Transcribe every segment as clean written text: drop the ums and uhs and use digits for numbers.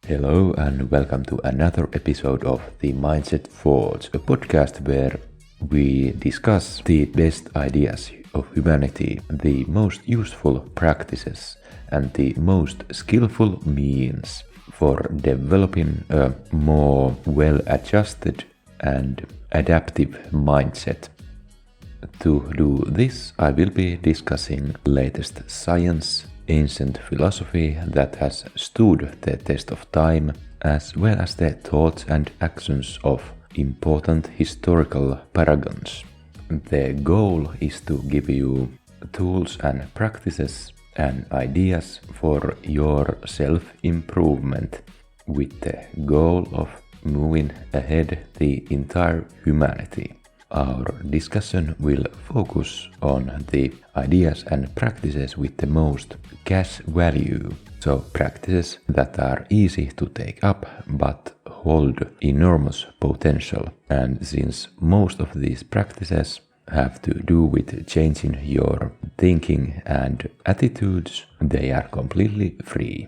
Hello and welcome to another episode of the Mindset Forge, a podcast where we discuss the best ideas of humanity, the most useful practices, and the most skillful means for developing a more well-adjusted and adaptive mindset. To do this, I will be discussing latest science, ancient philosophy that has stood the test of time, as well as the thoughts and actions of important historical paragons. The goal is to give you tools and practices and ideas for your self-improvement, with the goal of moving ahead the entire humanity. Our discussion will focus on the ideas and practices with the most cash value, so practices that are easy to take up but hold enormous potential. And since most of these practices have to do with changing your thinking and attitudes, they are completely free.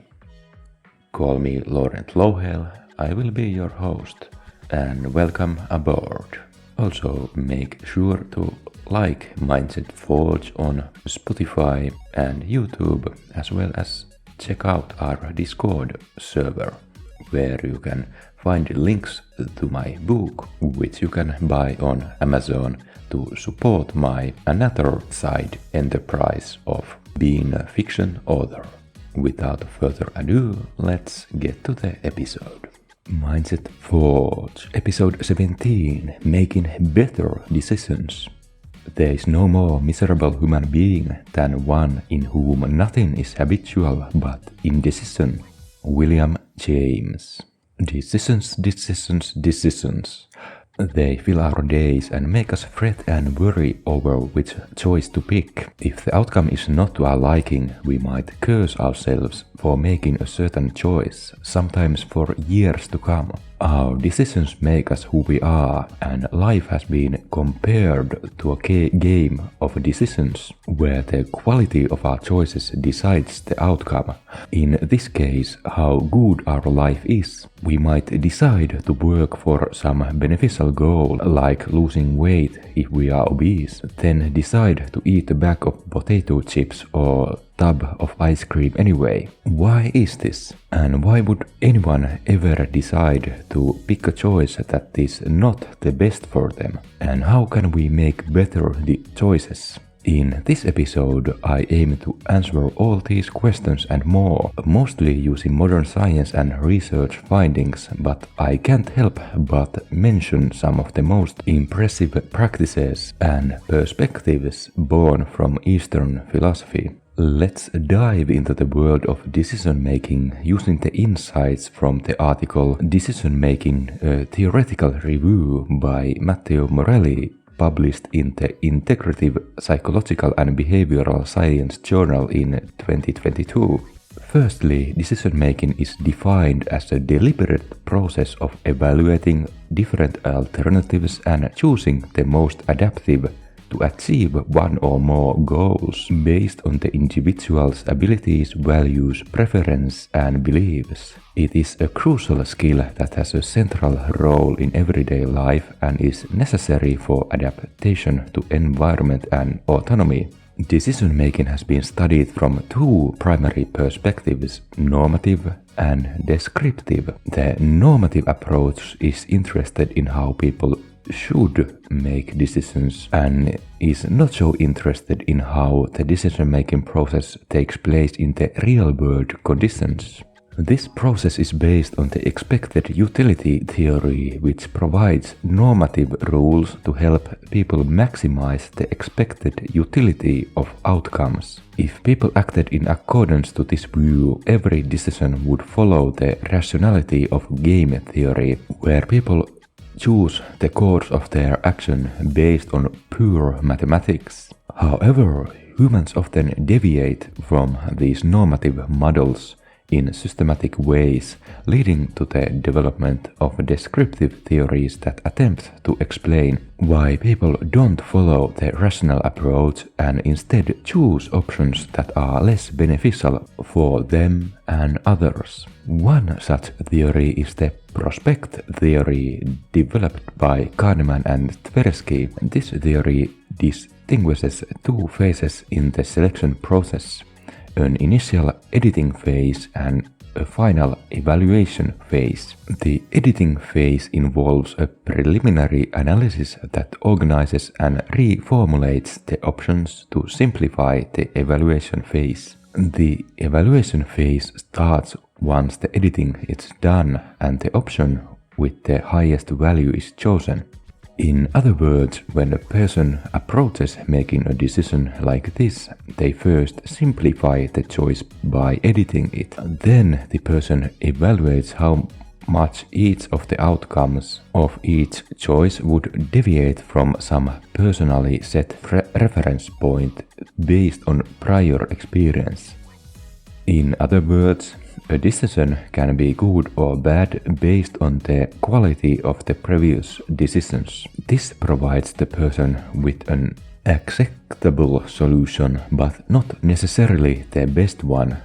Call me Laurent Lohel, I will be your host, and welcome aboard. Also, make sure to like Mindset Forge on Spotify and YouTube, as well as check out our Discord server, where you can find links to my book, which you can buy on Amazon to support my another side enterprise of being a fiction author. Without further ado, let's get to the episode. Mindset Forge, episode 17, Making Better Decisions. There is no more miserable human being than one in whom nothing is habitual but indecision. William James. Decisions. They fill our days and make us fret and worry over which choice to pick. If the outcome is not to our liking, we might curse ourselves for making a certain choice, sometimes for years to come. Our decisions make us who we are, and life has been compared to a game of decisions, where the quality of our choices decides the outcome. In this case, how good our life is. We might decide to work for some beneficial goal, like losing weight if we are obese, then decide to eat a bag of potato chips or tub of ice cream anyway. Why is this? And why would anyone ever decide to pick a choice that is not the best for them? And how can we make better the choices? In this episode, I aim to answer all these questions and more, mostly using modern science and research findings, but I can't help but mention some of the most impressive practices and perspectives born from Eastern philosophy. Let's dive into the world of decision-making using the insights from the article Decision-Making, a Theoretical Review by Matteo Morelli, published in the Integrative Psychological and Behavioral Science Journal in 2022. Firstly, decision-making is defined as a deliberate process of evaluating different alternatives and choosing the most adaptive to achieve one or more goals based on the individual's abilities, values, preference, and beliefs. It is a crucial skill that has a central role in everyday life and is necessary for adaptation to environment and autonomy. Decision-making has been studied from two primary perspectives, normative and descriptive. The normative approach is interested in how people should make decisions and is not so interested in how the decision-making process takes place in the real-world conditions. This process is based on the expected utility theory, which provides normative rules to help people maximize the expected utility of outcomes. If people acted in accordance to this view, every decision would follow the rationality of game theory, where people choose the course of their action based on pure mathematics. However, humans often deviate from these normative models in systematic ways, leading to the development of descriptive theories that attempt to explain why people don't follow the rational approach and instead choose options that are less beneficial for them and others. One such theory is the prospect theory developed by Kahneman and Tversky. This theory distinguishes two phases in the selection process: an initial editing phase and a final evaluation phase. The editing phase involves a preliminary analysis that organizes and reformulates the options to simplify the evaluation phase. The evaluation phase starts once the editing is done and the option with the highest value is chosen. In other words, when a person approaches making a decision like this, they first simplify the choice by editing it. Then the person evaluates how much each of the outcomes of each choice would deviate from some personally set reference point based on prior experience. In other words, a decision can be good or bad based on the quality of the previous decisions. This provides the person with an acceptable solution, but not necessarily the best one,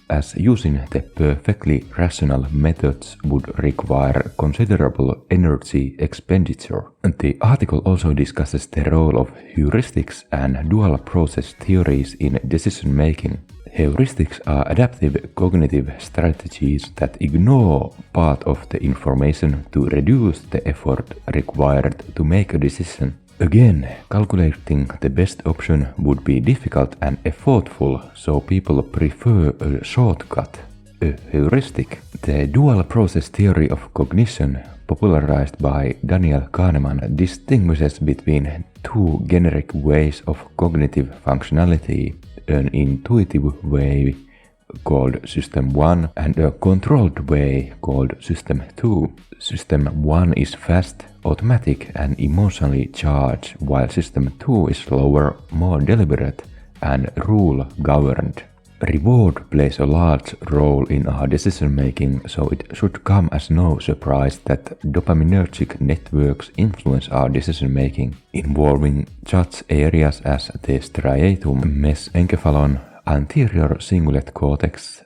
as using the perfectly rational methods would require considerable energy expenditure. The article also discusses the role of heuristics and dual process theories in decision making. Heuristics are adaptive cognitive strategies that ignore part of the information to reduce the effort required to make a decision. Again, calculating the best option would be difficult and effortful, so people prefer a shortcut, a heuristic. The dual process theory of cognition, popularized by Daniel Kahneman, distinguishes between two generic ways of cognitive functionality: an intuitive way called System 1 and a controlled way called System 2. System 1 is fast, automatic and emotionally charged, while System 2 is slower, more deliberate and rule-governed. Reward plays a large role in our decision-making, so it should come as no surprise that dopaminergic networks influence our decision-making, involving such areas as the striatum, mesencephalon, anterior cingulate cortex,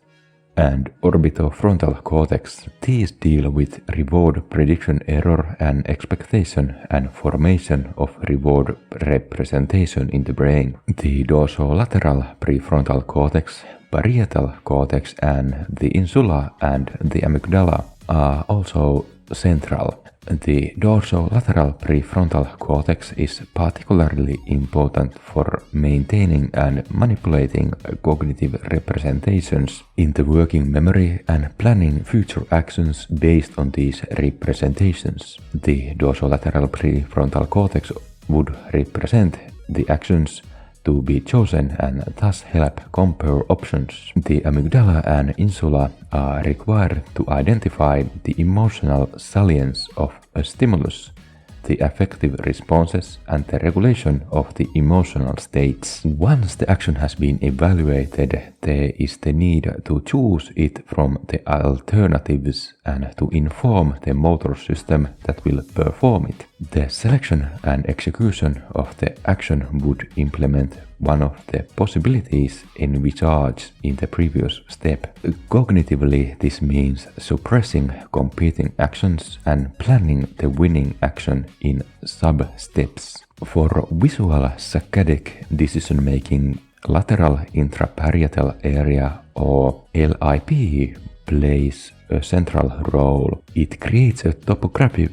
and orbitofrontal cortex. These deal with reward prediction error and expectation and formation of reward representation in the brain. The dorsolateral prefrontal cortex, parietal cortex, and the insula and the amygdala are also central. The dorsolateral prefrontal cortex is particularly important for maintaining and manipulating cognitive representations in the working memory and planning future actions based on these representations. The dorsolateral prefrontal cortex would represent the actions to be chosen and thus help compare options. The amygdala and insula are required to identify the emotional salience of a stimulus, the affective responses, and the regulation of the emotional states. Once the action has been evaluated, there is the need to choose it from the alternatives and to inform the motor system that will perform it. The selection and execution of the action would implement one of the possibilities envisaged in the previous step. Cognitively, this means suppressing competing actions and planning the winning action in sub-steps. For visual saccadic decision-making, lateral intraparietal area, or LIP, plays a central role. It creates a topographic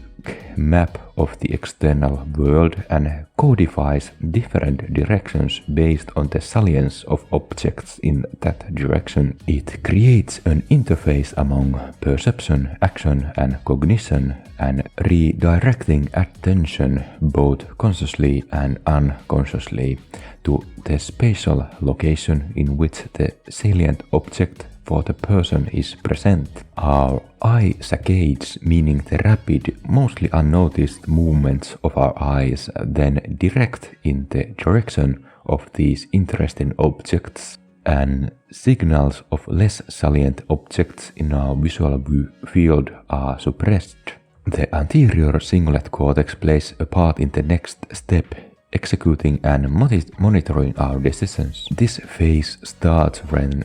map of the external world and codifies different directions based on the salience of objects in that direction. It creates an interface among perception, action and cognition, and redirecting attention both consciously and unconsciously to the spatial location in which the salient object for the person is present. Our eye saccades, meaning the rapid, mostly unnoticed movements of our eyes, then direct in the direction of these interesting objects and signals of less salient objects in our visual field are suppressed. The anterior cingulate cortex plays a part in the next step, executing and monitoring our decisions. This phase starts when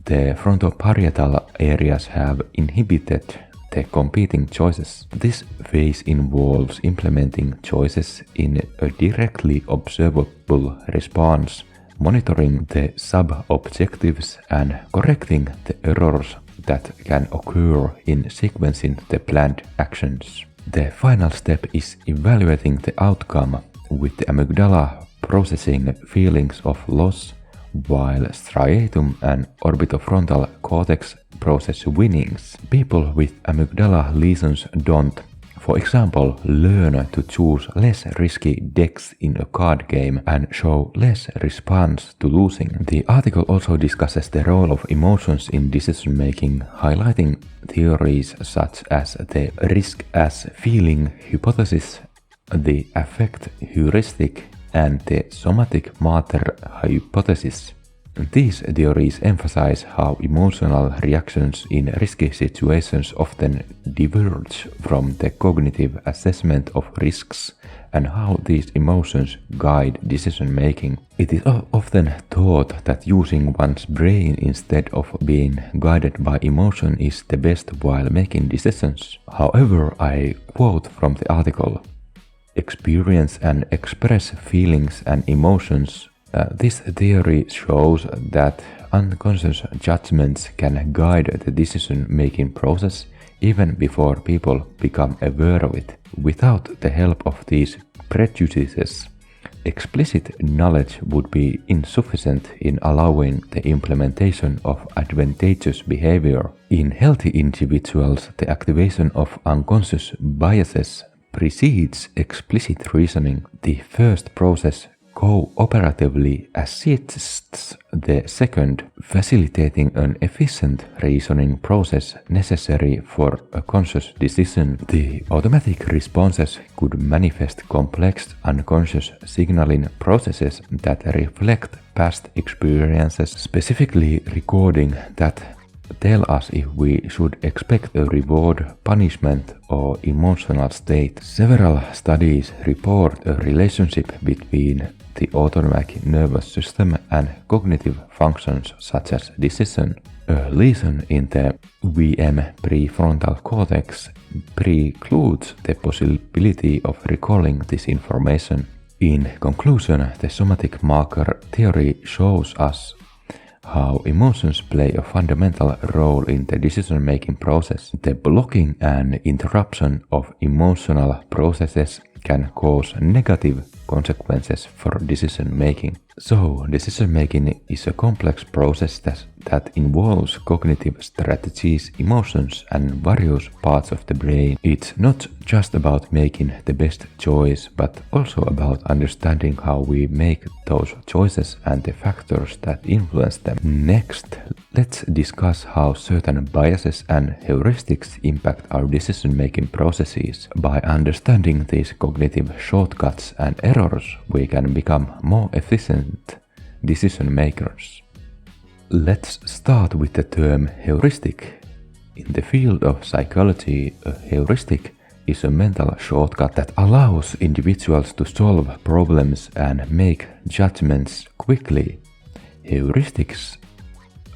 the frontoparietal areas have inhibited the competing choices. This phase involves implementing choices in a directly observable response, monitoring the sub-objectives and correcting the errors that can occur in sequencing the planned actions. The final step is evaluating the outcome, with the amygdala processing feelings of loss, while striatum and orbitofrontal cortex process winnings. People with amygdala lesions don't, for example, learn to choose less risky decks in a card game and show less response to losing. The article also discusses the role of emotions in decision making, highlighting theories such as the risk as feeling hypothesis, the affect heuristic, and the somatic matter hypothesis. These theories emphasize how emotional reactions in risky situations often diverge from the cognitive assessment of risks and how these emotions guide decision making. It is often thought that using one's brain instead of being guided by emotion is the best while making decisions. However, I quote from the article, "Experience and express feelings and emotions. This theory shows that unconscious judgments can guide the decision-making process even before people become aware of it. Without the help of these prejudices, explicit knowledge would be insufficient in allowing the implementation of advantageous behavior. In healthy individuals, the activation of unconscious biases precedes explicit reasoning. The first process cooperatively assists the second, facilitating an efficient reasoning process necessary for a conscious decision. The automatic responses could manifest complex unconscious signaling processes that reflect past experiences, specifically recording that tell us if we should expect a reward, punishment, or emotional state. Several studies report a relationship between the autonomic nervous system and cognitive functions such as decision. A lesion in the VM prefrontal cortex precludes the possibility of recalling this information. In conclusion, the somatic marker theory shows us how emotions play a fundamental role in the decision-making process. The blocking and interruption of emotional processes can cause negative consequences for decision-making. So, decision-making is a complex process that involves cognitive strategies, emotions, and various parts of the brain. It's not just about making the best choice, but also about understanding how we make those choices and the factors that influence them. Next, let's discuss how certain biases and heuristics impact our decision-making processes. By understanding these cognitive shortcuts and errors, we can become more efficient decision makers. Let's start with the term heuristic. In the field of psychology, a heuristic is a mental shortcut that allows individuals to solve problems and make judgments quickly. Heuristics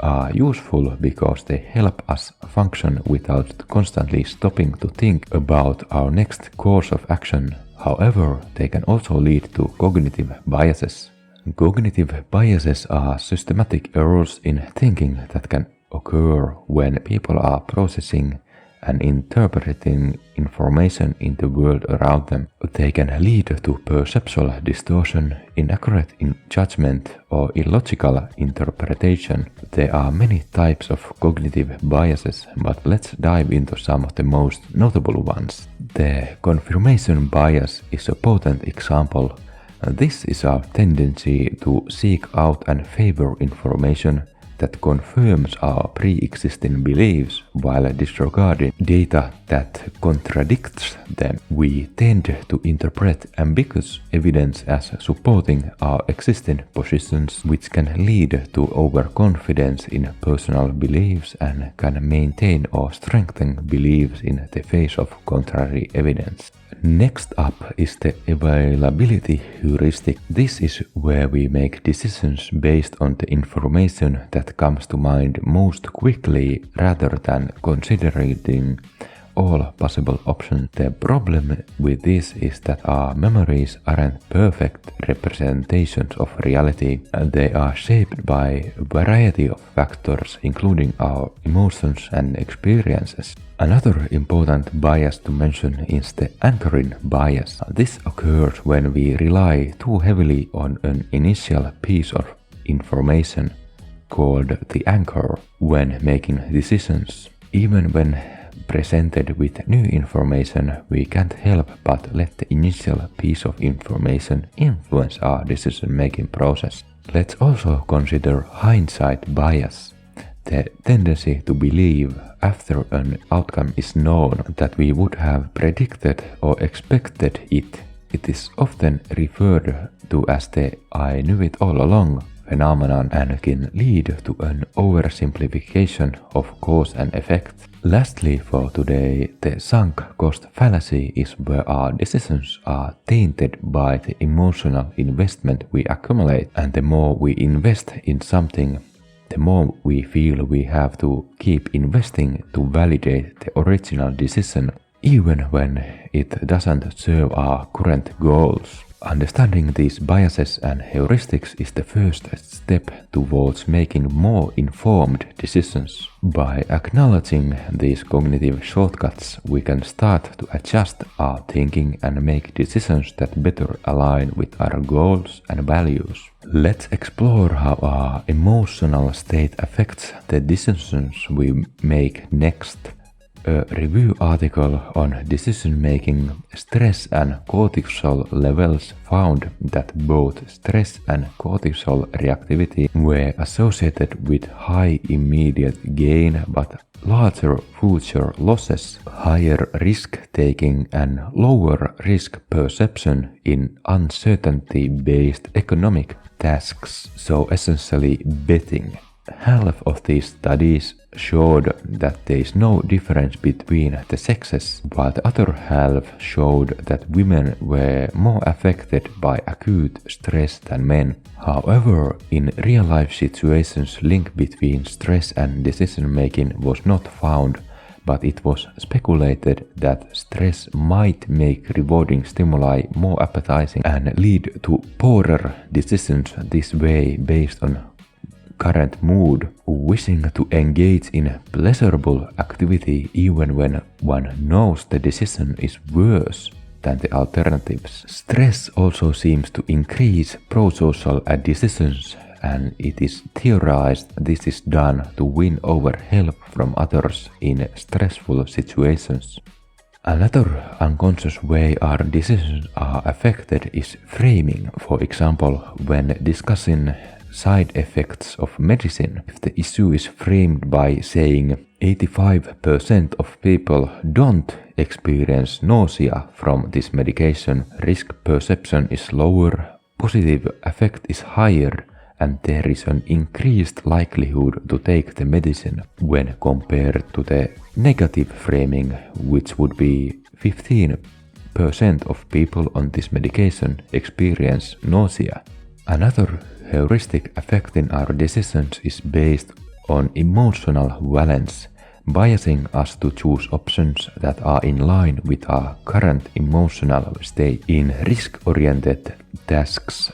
are useful because they help us function without constantly stopping to think about our next course of action. However, they can also lead to cognitive biases. Cognitive biases are systematic errors in thinking that can occur when people are processing and interpreting information in the world around them. They can lead to perceptual distortion, inaccurate judgment, or illogical interpretation. There are many types of cognitive biases, but let's dive into some of the most notable ones. The confirmation bias is a potent example. This is our tendency to seek out and favor information that confirms our pre-existing beliefs while disregarding data that contradicts them. We tend to interpret ambiguous evidence as supporting our existing positions, which can lead to overconfidence in personal beliefs and can maintain or strengthen beliefs in the face of contrary evidence. Next up is the availability heuristic. This is where we make decisions based on the information that comes to mind most quickly rather than considering all possible options. The problem with this is that our memories aren't perfect representations of reality, and they are shaped by a variety of factors, including our emotions and experiences. Another important bias to mention is the anchoring bias. This occurs when we rely too heavily on an initial piece of information called the anchor when making decisions. Even when presented with new information, we can't help but let the initial piece of information influence our decision-making process. Let's also consider hindsight bias, the tendency to believe after an outcome is known that we would have predicted or expected it. It is often referred to as the "I knew it all along" phenomenon and can lead to an oversimplification of cause and effect. Lastly, for today, the sunk cost fallacy is where our decisions are tainted by the emotional investment we accumulate, and the more we invest in something, the more we feel we have to keep investing to validate the original decision, even when it doesn't serve our current goals. Understanding these biases and heuristics is the first step towards making more informed decisions. By acknowledging these cognitive shortcuts, we can start to adjust our thinking and make decisions that better align with our goals and values. Let's explore how our emotional state affects the decisions we make next. A review article on decision-making, stress and cortisol levels found that both stress and cortisol reactivity were associated with high immediate gain but larger future losses, higher risk-taking and lower risk perception in uncertainty-based economic tasks, so essentially betting. Half of these studies showed that there is no difference between the sexes, while the other half showed that women were more affected by acute stress than men. However, in real-life situations, link between stress and decision-making was not found, but it was speculated that stress might make rewarding stimuli more appetizing and lead to poorer decisions this way based on current mood. Wishing to engage in pleasurable activity even when one knows the decision is worse than the alternatives. Stress also seems to increase prosocial decisions, and it is theorized this is done to win over help from others in stressful situations. Another unconscious way our decisions are affected is framing. For example, when discussing side effects of medicine, if the issue is framed by saying 85% of people don't experience nausea from this medication, risk perception is lower, positive effect is higher, and there is an increased likelihood to take the medicine when compared to the negative framing, which would be 15% of people on this medication experience nausea. Another heuristic affecting our decisions is based on emotional valence, biasing us to choose options that are in line with our current emotional state. In risk-oriented tasks,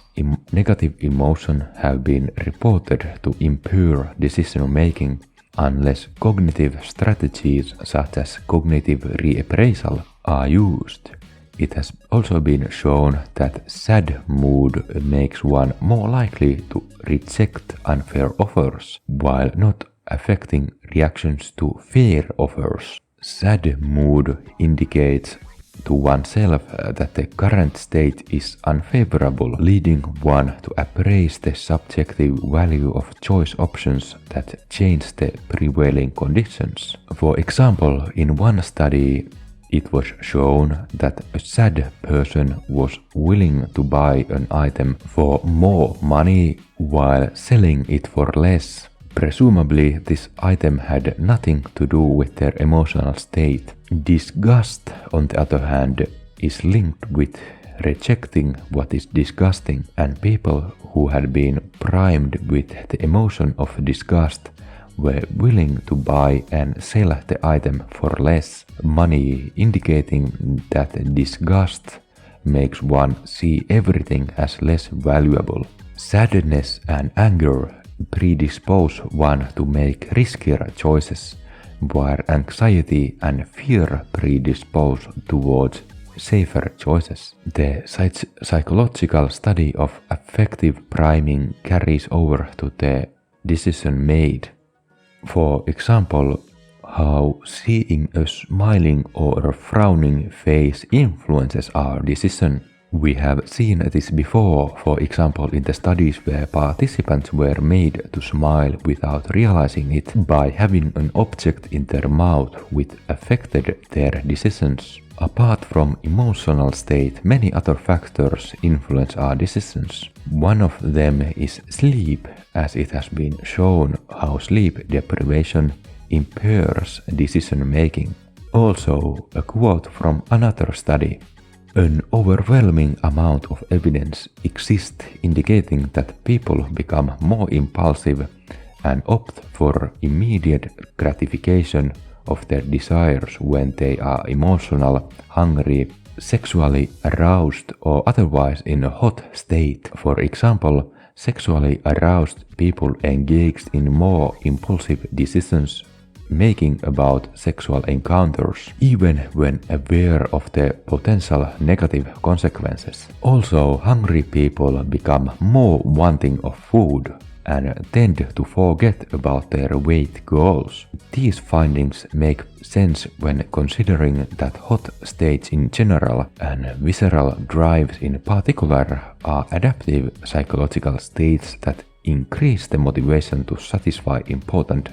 negative emotions have been reported to impair decision-making unless cognitive strategies such as cognitive reappraisal are used. It has also been shown that sad mood makes one more likely to reject unfair offers, while not affecting reactions to fair offers. Sad mood indicates to oneself that the current state is unfavorable, leading one to appraise the subjective value of choice options that change the prevailing conditions. For example, in one study, it was shown that a sad person was willing to buy an item for more money while selling it for less. Presumably, this item had nothing to do with their emotional state. Disgust, on the other hand, is linked with rejecting what is disgusting, and people who had been primed with the emotion of disgust were willing to buy and sell the item for less money, indicating that disgust makes one see everything as less valuable. Sadness and anger predispose one to make riskier choices, while anxiety and fear predispose towards safer choices. The psychological study of affective priming carries over to the decision made. For example, how seeing a smiling or a frowning face influences our decision. We have seen this before, for example in the studies where participants were made to smile without realizing it by having an object in their mouth which affected their decisions. Apart from emotional state, many other factors influence our decisions. One of them is sleep, as it has been shown how sleep deprivation impairs decision making. Also, a quote from another study. An overwhelming amount of evidence exists indicating that people become more impulsive and opt for immediate gratification of their desires when they are emotional, hungry, sexually aroused, or otherwise in a hot state. For example, sexually aroused people engaged in more impulsive decisions making about sexual encounters, even when aware of the potential negative consequences. Also, hungry people become more wanting of food and tend to forget about their weight goals. These findings make sense when considering that hot states in general and visceral drives in particular are adaptive psychological states that increase the motivation to satisfy important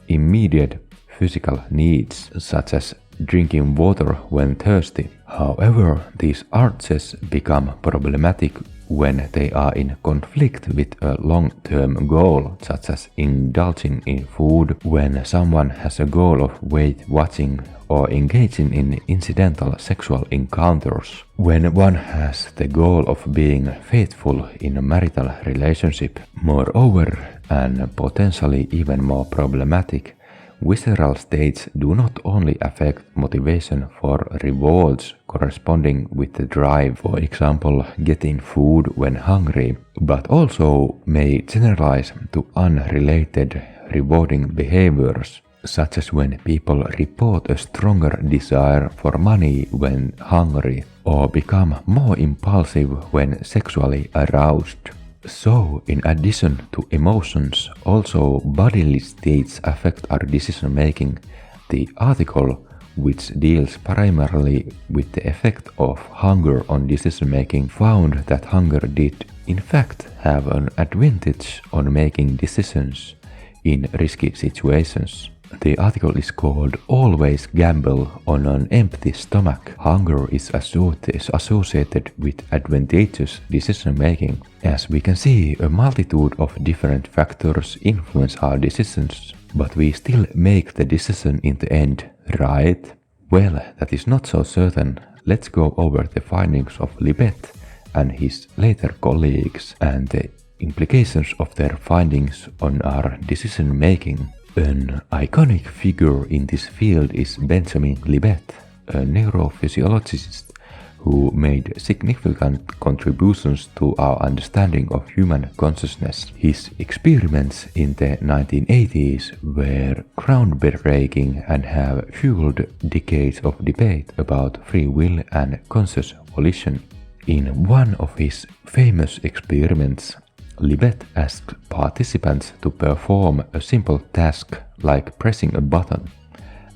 immediate physical needs, such as drinking water when thirsty. However, these urges become problematic when they are in conflict with a long-term goal, such as indulging in food when someone has a goal of weight watching or engaging in incidental sexual encounters. When one has the goal of being faithful in a marital relationship. Moreover, and potentially even more problematic, visceral states do not only affect motivation for rewards corresponding with the drive, for example, getting food when hungry, but also may generalize to unrelated rewarding behaviors, such as when people report a stronger desire for money when hungry, or become more impulsive when sexually aroused. So, in addition to emotions, also bodily states affect our decision making. The article, which deals primarily with the effect of hunger on decision making, found that hunger did, in fact, have an advantage on making decisions in risky situations. The article is called "Always Gamble on an Empty Stomach. Hunger is associated with advantageous decision making." As we can see, a multitude of different factors influence our decisions, but we still make the decision in the end, right? Well, that is not so certain. Let's go over the findings of Libet and his later colleagues and the implications of their findings on our decision making. An iconic figure in this field is Benjamin Libet, a neurophysiologist who made significant contributions to our understanding of human consciousness. His experiments in the 1980s were groundbreaking and have fueled decades of debate about free will and conscious volition. In one of his famous experiments, Libet asked participants to perform a simple task like pressing a button,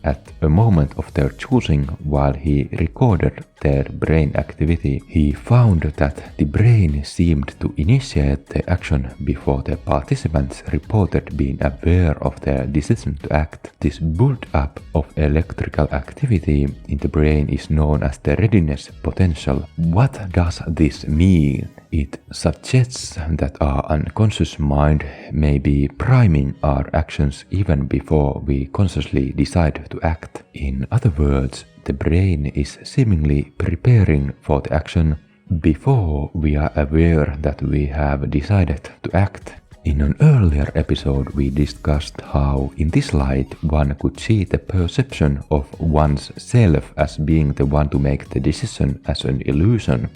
at a moment of their choosing while he recorded their brain activity. He found that the brain seemed to initiate the action before the participants reported being aware of their decision to act. This build-up of electrical activity in the brain is known as the readiness potential. What does this mean? It suggests that our unconscious mind may be priming our actions even before we consciously decide to act. In other words, the brain is seemingly preparing for the action before we are aware that we have decided to act. In an earlier episode, we discussed how, in this light, one could see the perception of one's self as being the one to make the decision as an illusion,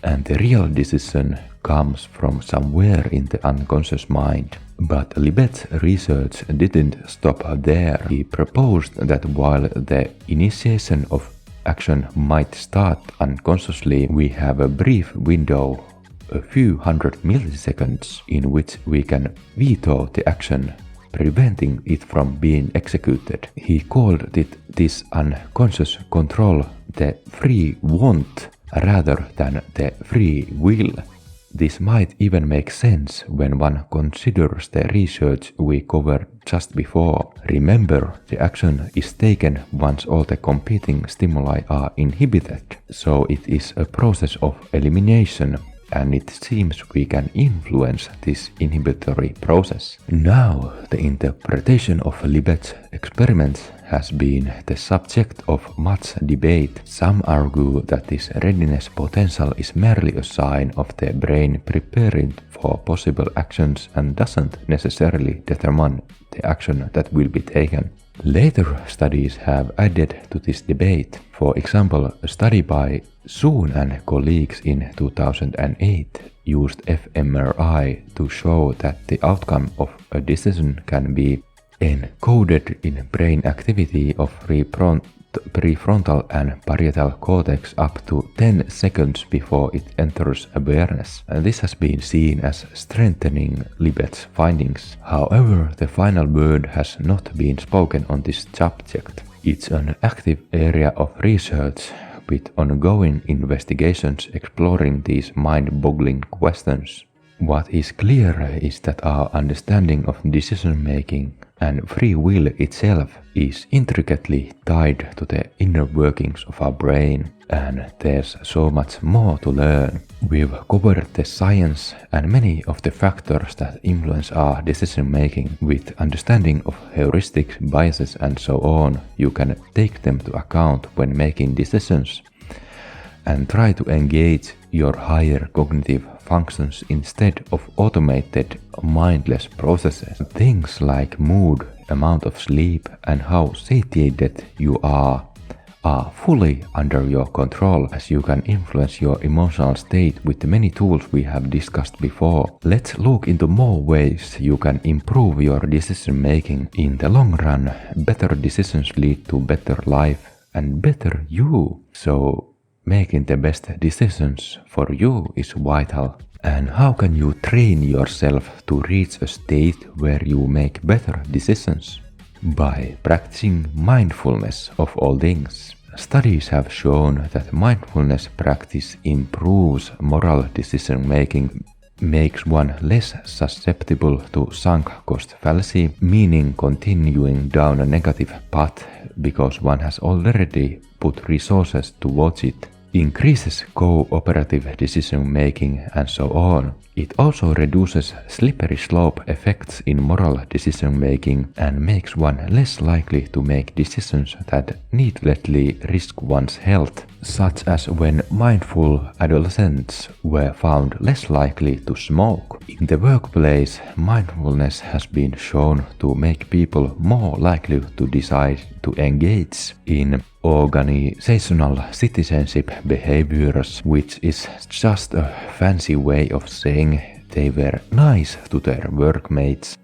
and the real decision comes from somewhere in the unconscious mind. But Libet's research didn't stop there. He proposed that while the initiation of action might start unconsciously, we have a brief window, a few hundred milliseconds, in which we can veto the action, preventing it from being executed. He called this unconscious control the free want rather than the free will. This might even make sense when one considers the research we covered just before. Remember, the action is taken once all the competing stimuli are inhibited, so it is a process of elimination, and it seems we can influence this inhibitory process. Now, the interpretation of Libet's experiments has been the subject of much debate. Some argue that this readiness potential is merely a sign of the brain preparing for possible actions and doesn't necessarily determine the action that will be taken. Later studies have added to this debate. For example, a study by Soon and colleagues in 2008 used fMRI to show that the outcome of a decision can be encoded in brain activity of prefrontal and parietal cortex up to 10 seconds before it enters awareness. And this has been seen as strengthening Libet's findings. However, the final word has not been spoken on this subject. It's an active area of research with ongoing investigations exploring these mind-boggling questions. What is clear is that our understanding of decision-making and free will itself is intricately tied to the inner workings of our brain, and there's so much more to learn. We've covered the science and many of the factors that influence our decision-making. With understanding of heuristics, biases and so on, you can take them to account when making decisions and try to engage your higher cognitive functions instead of automated, mindless processes. Things like mood, amount of sleep, and how satiated you are fully under your control, as you can influence your emotional state with the many tools we have discussed before. Let's look into more ways you can improve your decision making. In the long run, better decisions lead to better life and better you. So making the best decisions for you is vital. And how can you train yourself to reach a state where you make better decisions? By practicing mindfulness of all things. Studies have shown that mindfulness practice improves moral decision making, makes one less susceptible to sunk cost fallacy, meaning continuing down a negative path because one has already put resources towards it, increases cooperative decision making, and so on. It also reduces slippery slope effects in moral decision making and makes one less likely to make decisions that needlessly risk one's health, such as when mindful adolescents were found less likely to smoke. In the workplace, mindfulness has been shown to make people more likely to decide to engage in organizational citizenship behaviors, which is just a fancy way of saying they were nice to their workmates,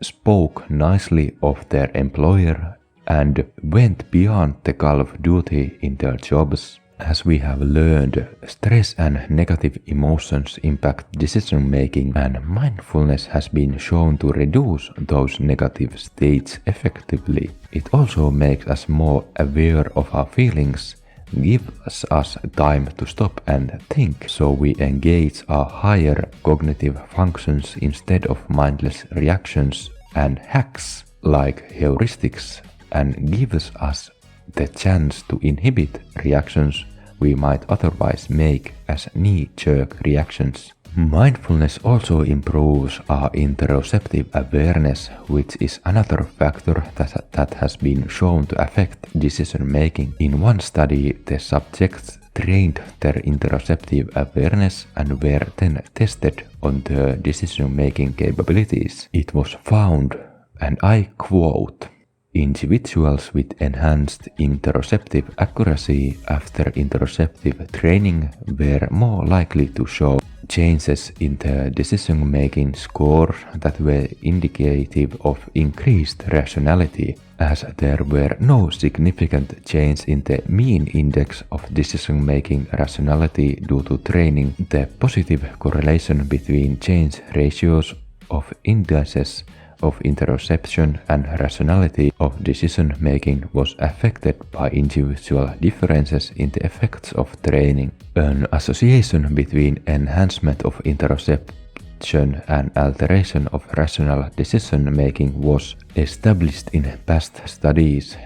spoke nicely of their employer, and went beyond the call of duty in their jobs. As we have learned, stress and negative emotions impact decision making, and mindfulness has been shown to reduce those negative states effectively. It also makes us more aware of our feelings, gives us time to stop and think, so we engage our higher cognitive functions instead of mindless reactions and hacks like heuristics, and gives us the chance to inhibit reactions we might otherwise make as knee-jerk reactions. Mindfulness also improves our interoceptive awareness, which is another factor that has been shown to affect decision making. In one study, the subjects trained their interoceptive awareness and were then tested on their decision making capabilities. It was found, and I quote, "Individuals with enhanced interoceptive accuracy after interoceptive training were more likely to show changes in the decision-making score that were indicative of increased rationality, as there were no significant change in the mean index of decision-making rationality due to training. The positive correlation between change ratios of indices of interoception and rationality of decision-making was affected by individual differences in the effects of training. An association between enhancement of interoception and alteration of rational decision-making was established in past studies.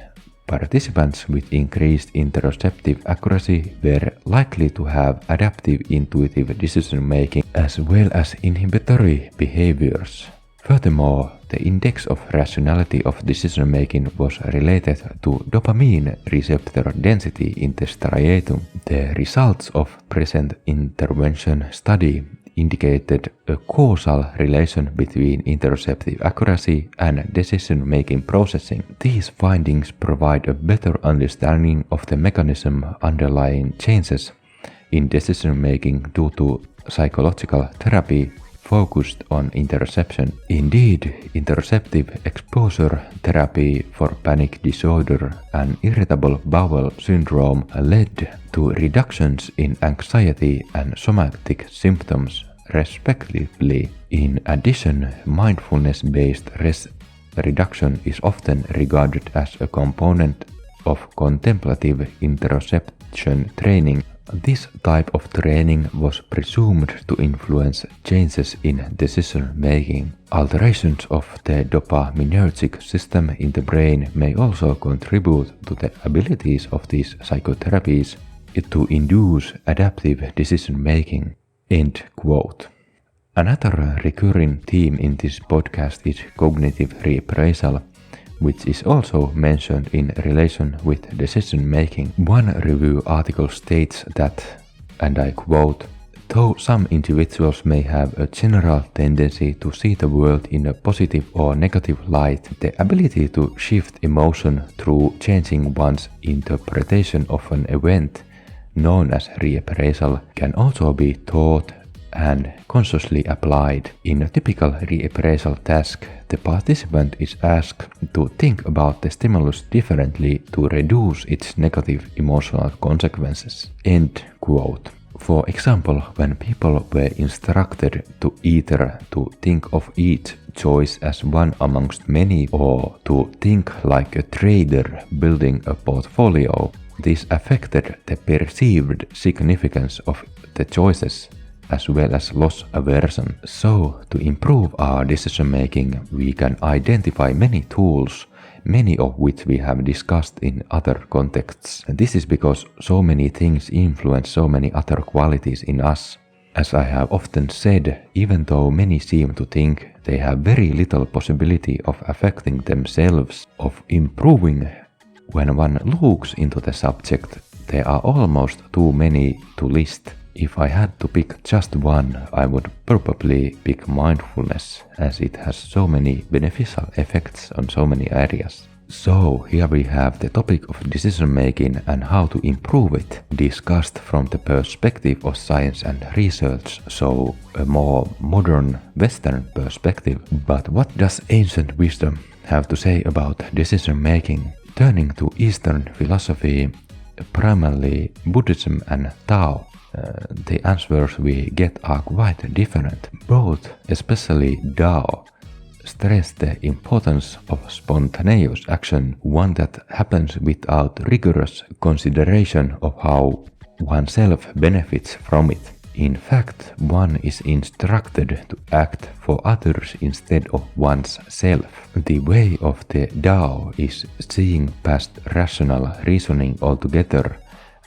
Participants with increased interoceptive accuracy were likely to have adaptive intuitive decision-making as well as inhibitory behaviors. Furthermore, the index of rationality of decision-making was related to dopamine receptor density in the striatum. The results of present intervention study indicated a causal relation between interoceptive accuracy and decision-making processing. These findings provide a better understanding of the mechanism underlying changes in decision-making due to psychological therapy focused on interoception. Indeed, interoceptive exposure therapy for panic disorder and irritable bowel syndrome led to reductions in anxiety and somatic symptoms, respectively. In addition, mindfulness-based stress reduction is often regarded as a component of contemplative interoception training. This type of training was presumed to influence changes in decision-making. Alterations of the dopaminergic system in the brain may also contribute to the abilities of these psychotherapies to induce adaptive decision-making." End quote. Another recurring theme in this podcast is cognitive reappraisal, which is also mentioned in relation with decision-making. One review article states that, and I quote, "Though some individuals may have a general tendency to see the world in a positive or negative light, the ability to shift emotion through changing one's interpretation of an event, known as reappraisal, can also be taught and consciously applied. In a typical reappraisal task, the participant is asked to think about the stimulus differently to reduce its negative emotional consequences." End quote. For example, when people were instructed to either to think of each choice as one amongst many or to think like a trader building a portfolio, this affected the perceived significance of the choices as well as loss aversion. So, to improve our decision-making, we can identify many tools, many of which we have discussed in other contexts. This is because so many things influence so many other qualities in us. As I have often said, even though many seem to think they have very little possibility of affecting themselves, of improving, when one looks into the subject, there are almost too many to list. If I had to pick just one, I would probably pick mindfulness, as it has so many beneficial effects on so many areas. So here we have the topic of decision making and how to improve it, discussed from the perspective of science and research, so a more modern Western perspective. But what does ancient wisdom have to say about decision making? Turning to Eastern philosophy, primarily Buddhism and Tao, the answers we get are quite different. Both, especially Tao, stress the importance of spontaneous action, one that happens without rigorous consideration of how oneself benefits from it. In fact, one is instructed to act for others instead of one's self. The way of the Tao is seeing past rational reasoning altogether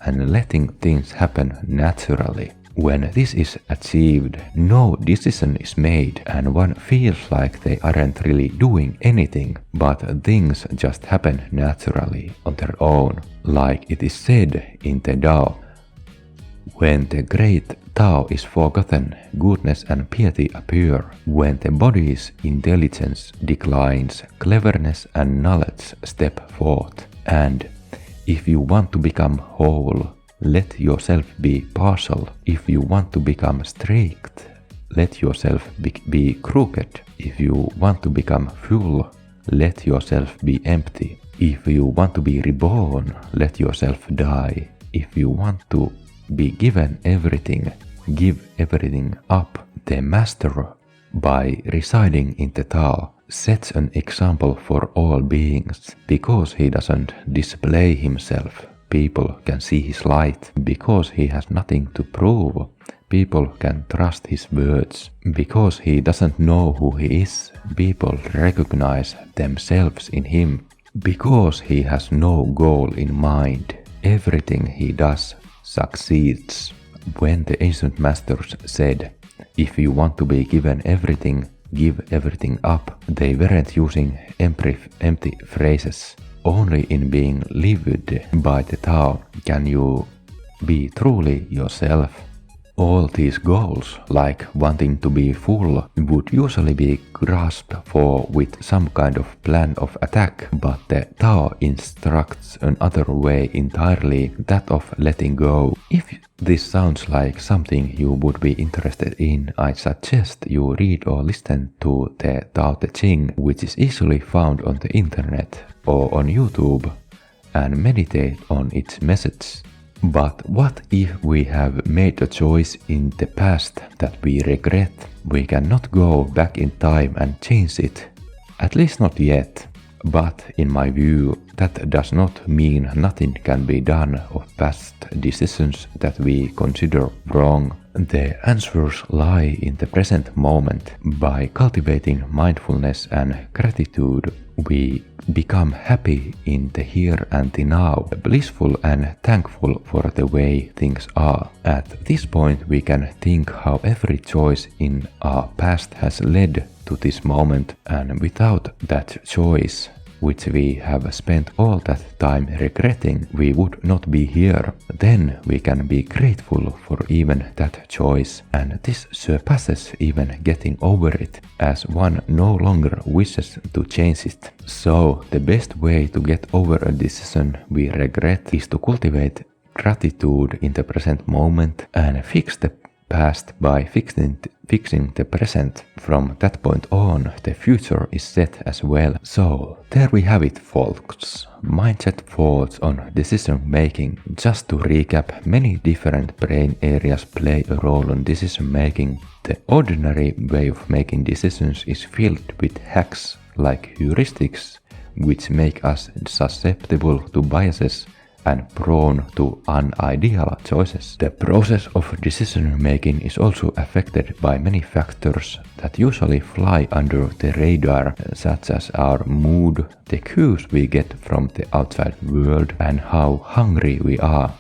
and letting things happen naturally. When this is achieved, no decision is made and one feels like they aren't really doing anything, but things just happen naturally on their own. Like it is said in the Tao, when the great Tao is forgotten, goodness and piety appear. When the body's intelligence declines, cleverness and knowledge step forth. And if you want to become whole, let yourself be partial. If you want to become strict, let yourself be crooked. If you want to become full, let yourself be empty. If you want to be reborn, let yourself die. If you want to be given everything, give everything up. The master, by residing in the Tao, sets an example for all beings. Because he doesn't display himself, people can see his light. Because he has nothing to prove, people can trust his words. Because he doesn't know who he is, people recognize themselves in him. Because he has no goal in mind, everything he does succeeds. When the ancient masters said, if you want to be given everything, give everything up, they weren't using empty phrases. Only in being lived by the Tao can you be truly yourself. All these goals, like wanting to be full, would usually be grasped for with some kind of plan of attack, but the Tao instructs another way entirely, that of letting go. If this sounds like something you would be interested in, I suggest you read or listen to the Tao Te Ching, which is easily found on the internet or on YouTube, and meditate on its message. But what if we have made a choice in the past that we regret? We cannot go back in time and change it. At least not yet. But in my view, that does not mean nothing can be done of past decisions that we consider wrong. The answers lie in the present moment. By cultivating mindfulness and gratitude, we become happy in the here and the now, blissful and thankful for the way things are. At this point, we can think how every choice in our past has led to this moment, and without that choice, which we have spent all that time regretting, we would not be here. Then we can be grateful for even that choice, and this surpasses even getting over it, as one no longer wishes to change it. So the best way to get over a decision we regret is to cultivate gratitude in the present moment and fix the past by fixing the present. From that point on, the future is set as well. So there we have it, folks. Mindset thoughts on decision making. Just to recap, many different brain areas play a role in decision making. The ordinary way of making decisions is filled with hacks like heuristics, which make us susceptible to biases and prone to unideal choices. The process of decision-making is also affected by many factors that usually fly under the radar, such as our mood, the cues we get from the outside world, and how hungry we are.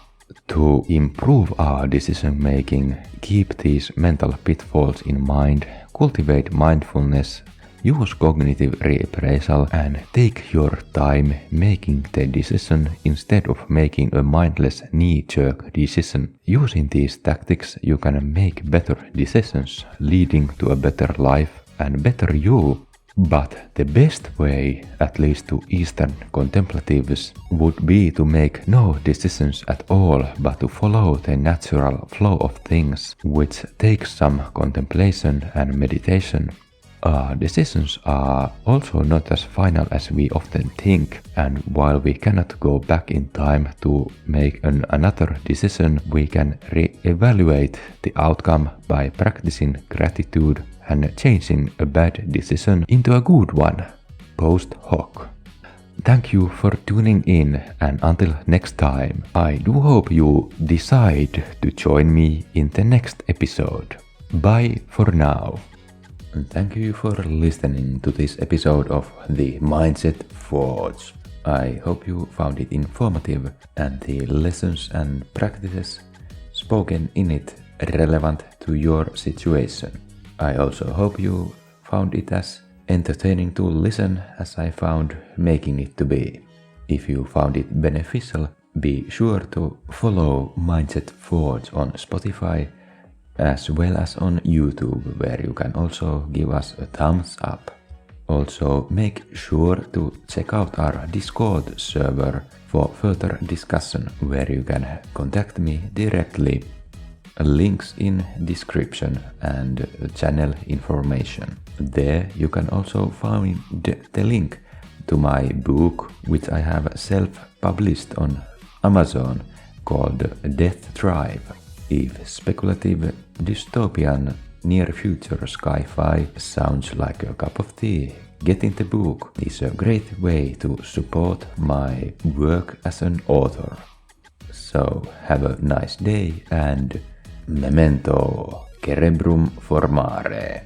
To improve our decision-making, keep these mental pitfalls in mind, cultivate mindfulness, use cognitive reappraisal, and take your time making the decision instead of making a mindless knee-jerk decision. Using these tactics, you can make better decisions, leading to a better life and better you. But the best way, at least to Eastern contemplatives, would be to make no decisions at all, but to follow the natural flow of things, which takes some contemplation and meditation. Our decisions are also not as final as we often think, and while we cannot go back in time to make another decision, we can re-evaluate the outcome by practicing gratitude and changing a bad decision into a good one, post hoc. Thank you for tuning in, and until next time, I do hope you decide to join me in the next episode. Bye for now. Thank you for listening to this episode of the Mindset Forge. I hope you found it informative and the lessons and practices spoken in it relevant to your situation. I also hope you found it as entertaining to listen as I found making it to be. If you found it beneficial, be sure to follow Mindset Forge on Spotify as well as on YouTube, where you can also give us a thumbs up. Also, make sure to check out our Discord server for further discussion, where you can contact me directly. Links in description and channel information. There you can also find the link to my book, which I have self-published on Amazon, called Death Drive. If speculative dystopian near-future sci-fi sounds like a cup of tea, getting the book is a great way to support my work as an author. So have a nice day, and memento cerebrum formare.